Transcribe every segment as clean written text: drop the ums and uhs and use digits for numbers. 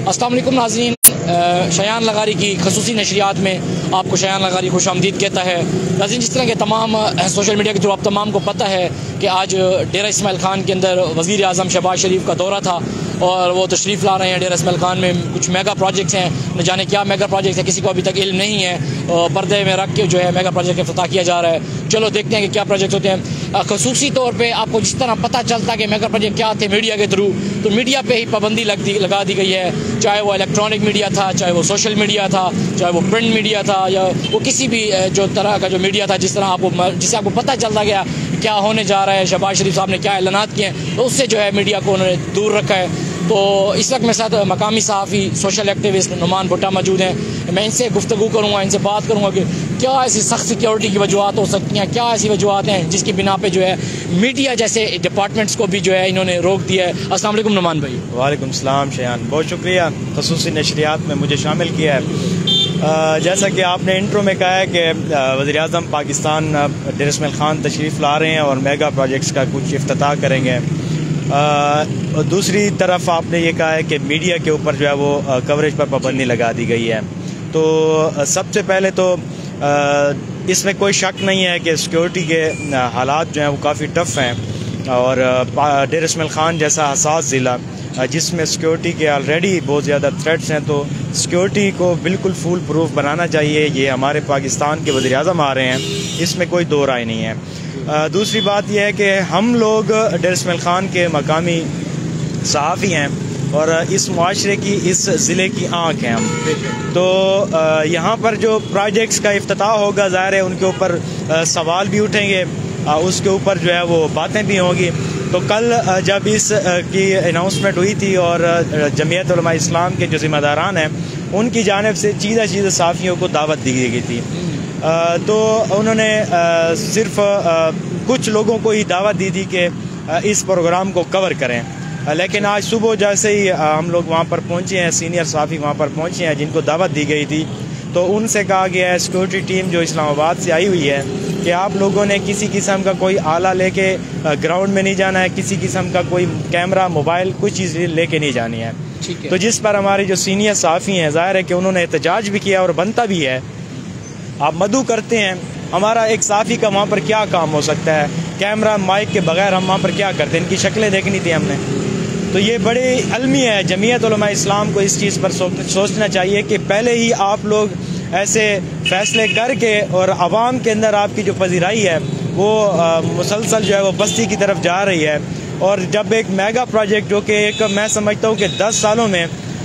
अस्सलाम वालेकुम नाज़रीन, शयान लगारी की खसूसी नशरियात में आपको शयान लगारी खुशामदीद कहता है। नाज़रीन, जिस तरह के तमाम सोशल मीडिया के थ्रू आप तमाम को पता है कि आज डेरा इस्माइल खान के अंदर वज़ीर आज़म शहबाज शरीफ का दौरा था और वो तशरीफ़ ला रहे हैं। डेरा इस्माइल खान में कुछ मेगा प्रोजेक्ट्स हैं, न जाने क्या मेगा प्रोजेक्ट्स हैं, किसी को अभी तक इल्म नहीं है। पर्दे में रख के जो है मेगा प्रोजेक्ट का इफ्तिताह किया जा रहा है। चलो देखते हैं कि क्या प्रोजेक्ट होते हैं। खसूसी तौर पर आपको जिस तरह पता चलता है कि मेगा प्रोजेक्ट क्या थे मीडिया के थ्रू, तो मीडिया पर ही पाबंदी लगा दी गई है, चाहे वो इलेक्ट्रॉनिक मीडिया था, चाहे वो सोशल मीडिया था, चाहे वो प्रिंट मीडिया था, या वो किसी भी जो तरह का जो मीडिया था जिससे आपको पता चलता गया क्या होने जा रहा है, शहबाज शरीफ साहब ने क्या ऐलानात किए हैं, तो उससे जो है मीडिया को उन्होंने दूर रखा है। तो इस वक्त मेरे साथ मकामी सहाफ़ी सोशल एक्टिविस्ट नुमान भुट्टा मौजूद हैं। मैं इनसे गुफ्तगू करूँगा, इनसे बात करूँगा कि क्या ऐसी सख्त सिक्योरिटी की वजूहत हो सकती हैं, क्या ऐसी वजूहत हैं जिसकी बिना पे जो है मीडिया जैसे डिपार्टमेंट्स को भी जो है इन्होंने रोक दिया है। अस्सलाम वालेकुम नुमान भाई। वालेकुम सलाम शयान, बहुत शुक्रिया खसूसी नशरियात में मुझे शामिल किया है। जैसा कि आपने इंट्रो में कहा है कि वज़ीर आज़म पाकिस्तान डेरा इस्माइल खान तशरीफ़ ला रहे हैं और मेगा प्रोजेक्ट्स का कुछ इफ्तिताह करेंगे। दूसरी तरफ आपने ये कहा है कि मीडिया के ऊपर जो है वो कवरेज पर पाबंदी लगा दी गई है। तो सबसे पहले तो इसमें कोई शक नहीं है कि सिक्योरिटी के हालात जो हैं वो काफ़ी टफ़ हैं और डेरा इस्माइल खान जैसा हसास ज़िला जिसमें सिक्योरिटी के ऑलरेडी बहुत ज़्यादा थ्रेट्स हैं, तो सिक्योरिटी को बिल्कुल फुल प्रूफ बनाना चाहिए। ये हमारे पाकिस्तान के वज़ीर आज़म आ रहे हैं, इसमें कोई दो राय नहीं है। दूसरी बात यह है कि हम लोग डेरा इस्माइल खान के मकामी सहाफ़ी हैं और इस मुआशरे की, इस ज़िले की आँख हैं हम। तो यहाँ पर जो प्रोजेक्ट्स का इफ्तिताह होगा, ज़ाहिर है उनके ऊपर सवाल भी उठेंगे, उसके ऊपर जो है वो बातें भी होंगी। तो कल जब इस की अनाउंसमेंट हुई थी और जमीयत उलमा इस्लाम के जो ज़िम्मेदारान हैं उनकी जानिब से चीज़ा सहाफ़ियों को दावत दी गई थी, तो उन्होंने सिर्फ कुछ लोगों को ही दावत दी थी कि इस प्रोग्राम को कवर करें। लेकिन आज सुबह जैसे ही हम लोग वहाँ पर पहुँचे हैं, सीनियर सहाफ़ी वहाँ पर पहुँचे हैं जिनको दावत दी गई थी, तो उनसे कहा गया है, सिक्योरिटी टीम जो इस्लामाबाद से आई हुई है, कि आप लोगों ने किसी किस्म का कोई आला लेके ग्राउंड में नहीं जाना है, किसी किस्म का कोई कैमरा, मोबाइल, कोई चीज़ लेके नहीं जानी है। तो जिस पर हमारे जो सीनियर सहाफ़ी हैं, ज़ाहिर है कि उन्होंने एहतजाज भी किया और बनता भी है। आप मदू करते हैं, हमारा एक सहाफ़ी का वहाँ पर क्या काम हो सकता है, कैमरा माइक के बगैर हम वहाँ पर क्या करते हैं, इनकी शक्लें देखनी थी हमने। तो ये बड़े अलमी है, जमीयत उलमा इस्लाम को इस चीज़ पर सोचना चाहिए कि पहले ही आप लोग ऐसे फैसले करके, और आवाम के अंदर आपकी जो पजीराई है वो मुसलसल जो है वो बस्ती की तरफ जा रही है। और जब एक मेगा प्रोजेक्ट जो कि एक, मैं समझता हूँ कि 10 सालों में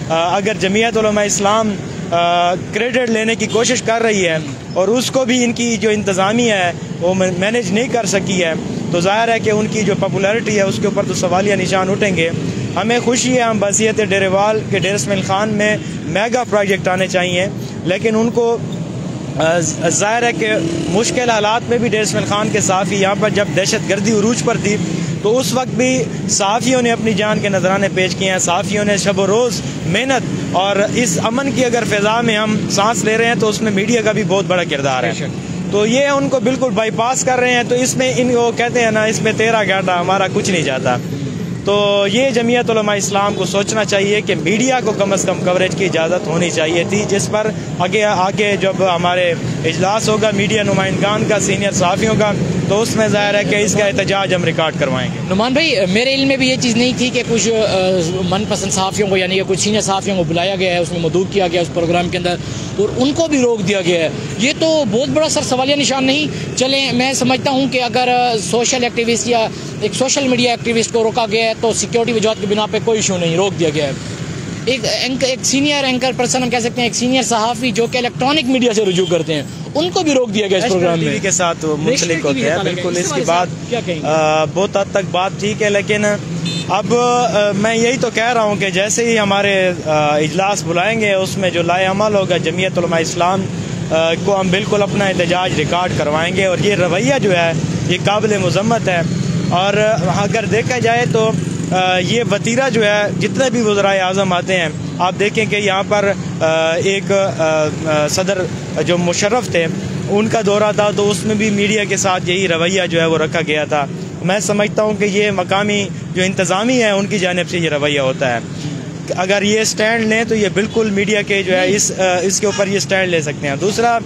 अगर जमीयत उलमा इस्लाम क्रेडिट लेने की कोशिश कर रही है और उसको भी इनकी जो इंतज़ामिया है वो मैनेज नहीं कर सकी है, तो ज़ाहिर है कि उनकी जो पॉपुलैरिटी है उसके ऊपर तो सवालिया निशान उठेंगे। हमें खुशी है, हम बसीयत डेरेवाल के डेरा इस्माइल खान में मेगा प्रोजेक्ट आने चाहिए, लेकिन उनको ज़ाहिर है कि मुश्किल हालात में भी डेरा इस्माइल खान के सहाफ़ी यहाँ पर जब दहशत गर्दी उरूज पर थी तो उस वक्त भी सहाफ़ियों ने अपनी जान के नजराने पेश किए हैं। सहाफ़ियों ने शब रोज़ मेहनत, और इस अमन की अगर फ़िज़ा में हम सांस ले रहे हैं तो उसमें मीडिया का भी बहुत बड़ा किरदार है। तो ये उनको बिल्कुल बाईपास कर रहे हैं। तो इसमें वो कहते हैं ना, इसमें तेरा घाटा हमारा कुछ नहीं जाता। तो ये जमीयत उलमा इस्लाम को सोचना चाहिए कि मीडिया को कम से कम कवरेज की इजाज़त होनी चाहिए थी, जिस पर आगे जब हमारे इजलास होगा मीडिया नुमाइंदगान का, सीनियर सहाफ़ियों का, तो उसमें ज़ाहिर है कि इसका एहतजाज हम रिकॉर्ड करवाएंगे। नुमान भाई, मेरे इल्म में भी ये चीज़ नहीं थी कि कुछ मनपसंद सहाफ़ियों को, यानी कि कुछ सीनियर सहाफ़ियों को बुलाया गया है, उसमें मदऊ किया गया उस प्रोग्राम के अंदर और उनको भी रोक दिया गया है। ये तो बहुत बड़ा सवालिया निशान नहीं? चले, मैं समझता हूँ कि अगर सोशल एक्टिविस्ट या एक सोशल मीडिया एक्टिविस्ट को रोका गया है तो सिक्योरिटी वजूहत की बिना पे कोई इशू नहीं, रोक दिया गया है। एक सीनियर एंकर पर्सन हम कह सकते हैं, एक सीनियर सहाफ़ी जो कि इलेक्ट्रॉनिक मीडिया से रुजू करते हैं, उनको भी रोक दिया गया इस प्रोग्राम में। के साथ मुंसलिक होते हैं, बिल्कुल इसकी बात बहुत हद तक बात ठीक है। लेकिन अब मैं यही तो कह रहा हूँ कि जैसे ही हमारे इजलास बुलाएंगे उसमें जो लाए अमल होगा जमीयत उलमा इस्लाम को हम बिल्कुल अपना एहतजाज रिकॉर्ड करवाएंगे। और ये रवैया जो है ये काबिल मज़म्मत है। और अगर देखा जाए तो ये वतीरा जो है, जितने भी वज़राए आज़म आते हैं, आप देखें कि यहाँ पर एक सदर जो मुशर्रफ थे उनका दौरा था, तो उसमें भी मीडिया के साथ यही रवैया जो है वो रखा गया था। मैं समझता हूँ कि ये मकामी जो इंतज़ामी है उनकी जानिब से ये रवैया होता है। अगर ये स्टैंड लें तो ये बिल्कुल मीडिया के जो है इसके ऊपर ये स्टैंड ले सकते हैं। दूसरा,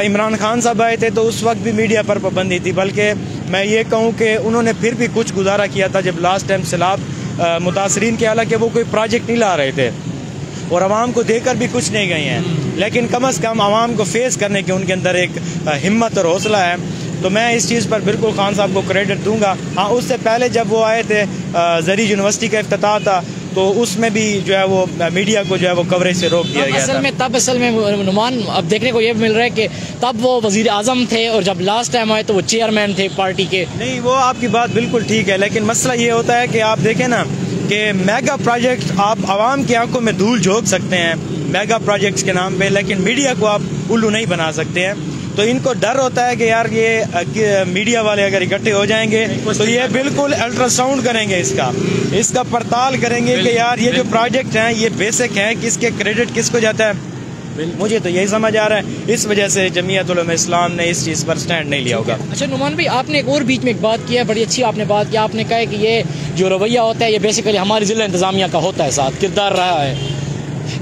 इमरान खान साहब आए थे तो उस वक्त भी मीडिया पर पाबंदी थी, बल्कि मैं ये कहूँ कि उन्होंने फिर भी कुछ गुजारा किया था जब लास्ट टाइम सैलाब मुतासरीन के, हालांकि वो कोई प्रोजेक्ट नहीं ला रहे थे और आवाम को देकर भी कुछ नहीं गए हैं, लेकिन कम अज़ कम आवाम को फेस करने की उनके अंदर एक हिम्मत और हौसला है। तो मैं इस चीज़ पर बिल्कुल खान साहब को क्रेडिट दूंगा। हाँ, उससे पहले जब वो आए थे ज़री यूनिवर्सिटी का इफ्तिताह था तो उसमें भी जो है वो मीडिया को जो है वो कवरेज से रोक दिया गया था। असल में नुमान अब देखने को ये मिल रहा है कि तब वो वजीर आजम थे और जब लास्ट टाइम आए तो वो चेयरमैन थे पार्टी के। नहीं, वो आपकी बात बिल्कुल ठीक है, लेकिन मसला ये होता है कि आप देखें ना कि मेगा प्रोजेक्ट आप आवाम की आंखों में धूल झोंक सकते हैं मेगा प्रोजेक्ट्स के नाम पे, लेकिन मीडिया को आप उल्लू नहीं बना सकते हैं। तो इनको डर होता है कि यार ये मीडिया वाले अगर इकट्ठे हो जाएंगे तो ये बिल्कुल अल्ट्रासाउंड करेंगे, इसका पड़ताल करेंगे कि यार ये जो प्रोजेक्ट हैं ये बेसिक हैं, किसके क्रेडिट किसको जाता है। मुझे तो यही समझ आ रहा है, इस वजह से जमीयत उलमा इस्लाम ने इस चीज़ पर स्टैंड नहीं लिया होगा। अच्छा नुमान भाई, आपने एक और बीच में एक बात किया, बड़ी अच्छी आपने बात किया, आपने कहा कि ये जो रवैया होता है ये बेसिकली हमारी ज़िला इंतज़ामिया का होता है, साथ किरदार रहा है।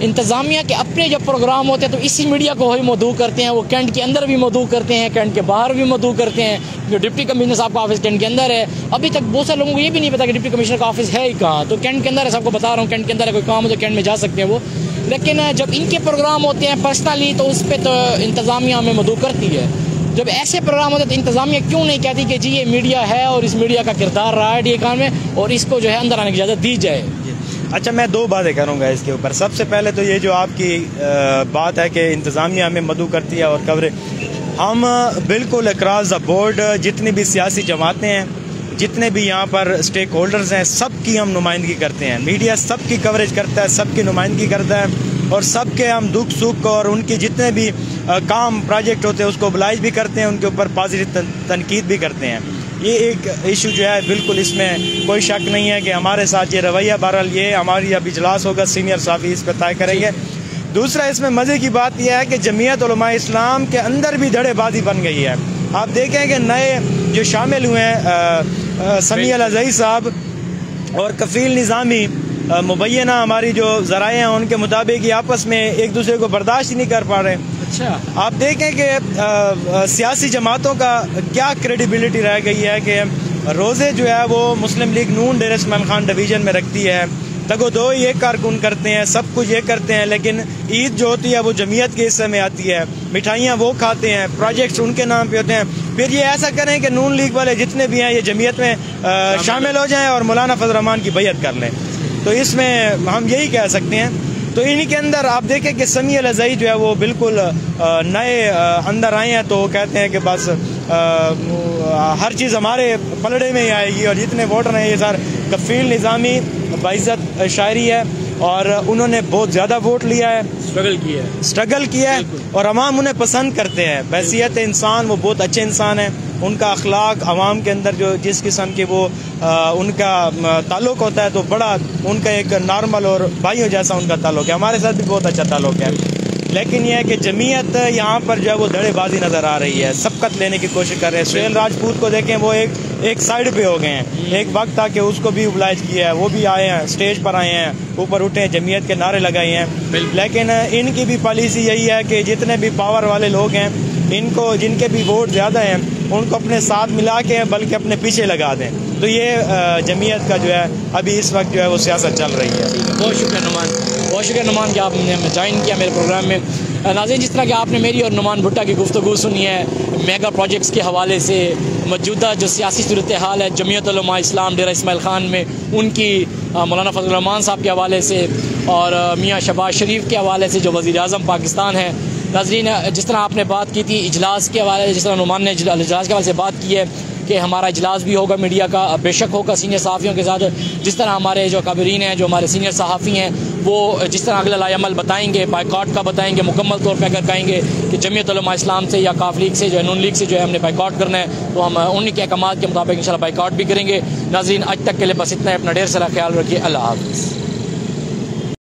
इंतज़ामिया के अपने जब प्रोग्राम होते हैं तो इसी मीडिया को ही मदऊ करते हैं, वो कैंट के अंदर भी मदऊ करते हैं, कैंट के बाहर भी मदऊ करते हैं। जो डिप्टी कमिश्नर साहब का ऑफिस कैंट के अंदर है, अभी तक बहुत सारे लोगों को ये भी नहीं पता कि डिप्टी कमिश्नर का ऑफिस है ही कहाँ, तो कैंट के अंदर है, सबको बता रहा हूँ कैंट के अंदर है, कोई काम हो तो कैंट में जा सकते हैं वो। लेकिन जब इनके प्रोग्राम होते हैं पर्सनली तो उस पर तो इंतज़ामिया हमें मदऊ करती है। जब ऐसे प्रोग्राम होते हैं तो इंतज़ामिया क्यों नहीं कहती कि जी ये मीडिया है और इस मीडिया का किरदार रहा है DA में और इसको जो है अंदर आने की इजाज़त दी जाए। अच्छा, मैं दो बातें करूंगा इसके ऊपर। सबसे पहले तो ये जो आपकी बात है कि इंतज़ामिया हमें मदऊ करती है और कवरेज, हम बिल्कुल अक्रॉस द बोर्ड जितनी भी सियासी जमातें हैं, जितने भी यहाँ पर स्टेक होल्डर्स हैं, सबकी हम नुमाइंदगी करते हैं। मीडिया सबकी कवरेज करता है, सबकी नुमाइंदगी करता है और सबके हम दुख सुख और उनके जितने भी काम प्रोजेक्ट होते हैं उसको ओबलाइज भी करते हैं, उनके ऊपर पॉजिटिव तनकीद भी करते हैं। ये एक इशू जो है बिल्कुल इसमें कोई शक नहीं है कि हमारे साथ ये रवैया, बहरहाल ये हमारी अब इजलास होगा, सीनियर साफी इस पर तय करेंगे। दूसरा, इसमें मज़े की बात यह है कि जमीयत उलमा इस्लाम के अंदर भी धड़ेबाजी बन गई है। आप देखें कि नए जो शामिल हुए हैं समी अल-अज़ई साहब और कफील निज़ामी, मुबैना हमारी जो ज़राए हैं उनके मुताबिक ये आपस में एक दूसरे को बर्दाश्त ही नहीं कर पा रहे। अच्छा, आप देखें कि सियासी जमातों का क्या क्रेडिबिलिटी रह गई है कि रोज़े जो है वो मुस्लिम लीग नून डेरा इस्माइल खान डिवीज़न में रखती है, तगो दो ये कारकुन करते हैं, सब कुछ ये करते हैं, लेकिन ईद जो होती है वो जमीयत के हिस्से में आती है, मिठाइयाँ वो खाते हैं, प्रोजेक्ट्स उनके नाम पे होते हैं। फिर ये ऐसा करें कि नून लीग वाले जितने भी हैं ये जमीयत में शामिल हो जाएं और मौलाना फजल रहमान की बैयत कर लें। तो इसमें हम यही कह सकते हैं। तो इन्हीं के अंदर आप देखें कि समी अल-अज़ई जो है वो बिल्कुल नए अंदर आए हैं, तो वो कहते हैं कि बस हर चीज़ हमारे पलड़े में ही आएगी और जितने वोटर हैं ये सर कफील निज़ामी बाइज़्ज़त शायरी है और उन्होंने बहुत ज़्यादा वोट लिया है, स्ट्रगल किया है और अवाम उन्हें पसंद करते हैं। बैसियत इंसान वो बहुत अच्छे इंसान हैं, उनका अखलाक अवाम के अंदर जो जिस किस्म के वो उनका ताल्लुक़ होता है तो बड़ा उनका एक नॉर्मल और भाइयों जैसा उनका ताल्लुक़ है। हमारे साथ भी बहुत अच्छा ताल्लुक़ है, लेकिन यह है कि जमीयत यहाँ पर जो है वो धड़ेबाजी नज़र आ रही है, सबकत लेने की कोशिश कर रहे हैं। सुहेल राजपूत को देखें, वो एक साइड पे हो गए हैं। एक वक्त था कि उसको भी ओबलाइज किया है, वो भी आए हैं, स्टेज पर आए हैं, ऊपर उठे हैं, जमीयत के नारे लगाए हैं। लेकिन इनकी भी पॉलिसी यही है कि जितने भी पावर वाले लोग हैं, इनको जिनके भी वोट ज़्यादा हैं उनको अपने साथ मिला के बल्कि अपने पीछे लगा दें। तो ये जमीयत का जो है अभी इस वक्त जो है वो सियासत चल रही है। बहुत शुक्रिया नुमान, बहुत शुक्रिया नुमान कि आपने ज्वाइन किया मेरे प्रोग्राम में। नाज़रीन, जिस तरह कि आपने मेरी और नुमान भुट्टा की गुफ्तगू सुनी है मेगा प्रोजेक्ट्स के हवाले से, मौजूदा जो सियासी सूरत हाल है जमीयत उलमा इस्लाम डेरा इस्माइल खान में, उनकी मौलाना फजल रहमान साहब के हवाले से और मियाँ शहबाज शरीफ के हवाले से जो वज़ीर आज़म पाकिस्तान है। नाज़रीन, जिस तरह आपने बात की थी इजलास के हवाले, जिस तरह नुमान ने इजलास के हवाले से बात की है कि हमारा इजलास भी होगा मीडिया का, बेशक होगा सीनियर सहाफ़ियों के साथ। जिस तरह हमारे जो काबिरीन हैं, जो हमारे सीनियर सहाफ़ी हैं, वो जिस तरह अगला लाएअमल बताएंगे, बाइकआउट का बताएंगे, मुकम्मल तौर पर अगर कहेंगे कि जमीयत उलमा इस्लाम से या काफ लीग से जो है नून लीग से जो है हमने बाइकआउट करना है, तो हम उन्हीं के अहकामात के मुताबिक इंशाल्लाह बाइकआउट भी करेंगे। नाज़रीन, आज तक के लिए बस इतना है। अपना ढेर सारा ख्याल रखिए। अल्लाह हाफ़िज़।